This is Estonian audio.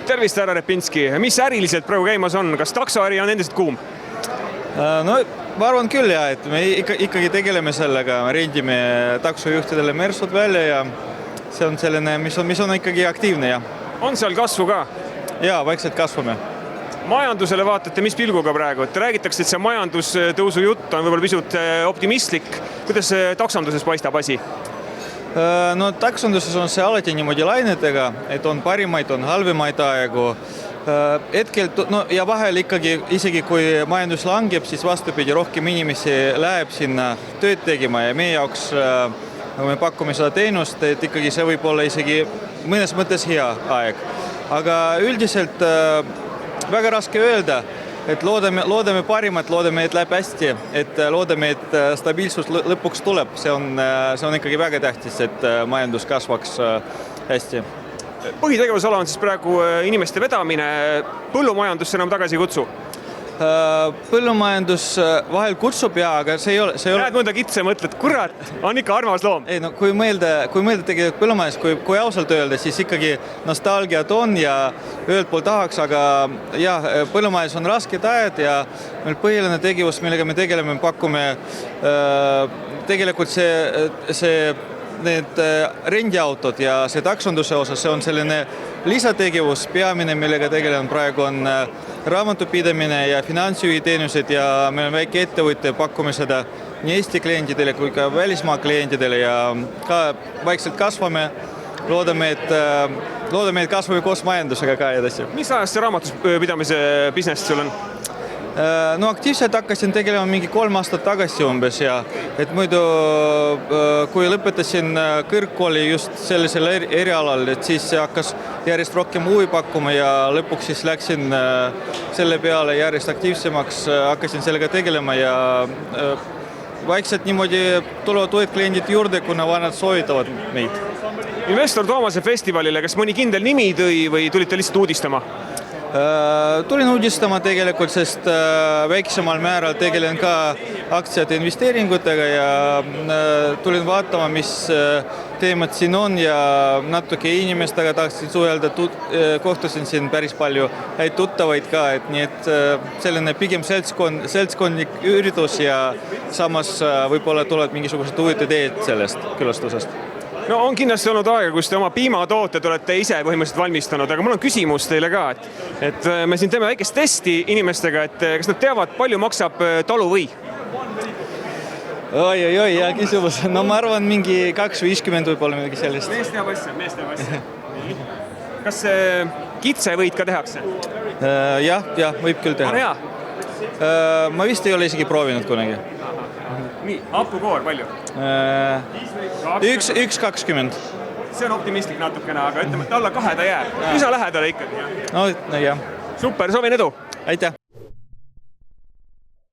Tervist, härra Repinski. Mis äriliselt praegu käimas on? Kas taksoäri on endiselt kuum? No, ma arvan küll, et me ikkagi tegeleme sellega, rendime taksojuhtidele mersud välja ja see on selline, mis on ikkagi aktiivne. Ja. On seal kasvu ka? Ja, vaikselt kasvame. Majandusele vaatate, mis pilguga praegu? Räägitakse, et see majandustõusu jutt on võib-olla pisut optimistlik. Kuidas taksonduses paistab asi? No, taksonduses on see alati niimoodi lainetega, et on parimaid, on halvemaid aegu. Hetkel, ja vahel ikkagi, isegi kui majandus langeb, siis vastupidi, rohkem inimesi läheb sinna tööd tegema ja meie jaoks me pakume seda teenust, et ikkagi see võib olla isegi mõnes mõttes hea aeg. Aga üldiselt väga raske öelda, et loodame parimat, loodame, et läheb hästi, et loodame, et stabiilsus lõpuks tuleb. See on ikkagi väga tähtis, et majandus kasvaks hästi. Põhitegevusala on siis praegu inimeste vedamine, põllumajandus enam tagasi ei kutsu? Põllumajandus vahel kutsub aga see ei ole... Näed mõnda kitse, mõtled, kurat, on ikka armas loom. Ei, no, kui mõelda tegelikult põllumajandus, kui ausalt öelda, siis ikkagi nostalgiat on ja ühelt poolt tahaks, aga jah, põllumajandus on rasked ajad ja meil põhiline tegevus, millega me tegeleme, pakume tegelikult need rendiautod ja see taksonduse osas, see on selline lisategevus, peamine, millega tegelen praegu on raamatupidamine ja finantsjuhiteenused ja meil on väike ettevõte, pakume seda nii Eesti klientidele kui ka välismaa klientidele ja ka vaikselt kasvame. Loodame, et kasvame koos majandusega ka edasi. Mis ajast see raamatupidamise business sul on? No aktiivselt hakkasin tegelema mingi 3 aastat tagasi umbes ja et muidu kui lõpetasin kõrgkooli just sellisel erialal, et siis hakkas järjest rohkem huvi pakkuma ja lõpuks siis läksin selle peale järjest aktiivsemaks, hakkasin sellega tegelema ja vaikselt niimoodi tulevad uued kliendid juurde, kuna vanad soovitavad meid. Investor Toomase festivalile, kas mõni kindel nimi tõi või tulite lihtsalt uudistama? Tulin uudistama tegelikult, sest väiksemal määral tegelen ka aktsiate investeeringutega ja tulin vaatama, mis teemad siin on ja natuke inimestega tahtsin suhelda, kohtusin siin päris palju häid tuttavaid ka, et nii et selline pigem seltskondlik üritus ja samas võib-olla tulevad mingisugused huvitavad ideed sellest külastusest. No on kindlasti olnud aega, kus te oma piimatooted olete ise põhimõtteliselt valmistanud, aga mul on küsimus teile ka, et me siin teeme väikest testi inimestega, et kas nad teavad, palju maksab taluvõi? Oi, hea küsimus. No ma arvan mingi 250 võib-olla midagi sellist. Mees teab asja. Kas kitsevõid ka tehakse? Jah, võib küll teha. On hea? Ma vist ei ole isegi proovinud kunagi. Nii, hapukoor palju? 1,20. See on optimistlik natukene, aga ütleme, et alla 2 ta jääb. Üsna lähedale ikkagi. No jah. Super, soovin edu! Aitäh!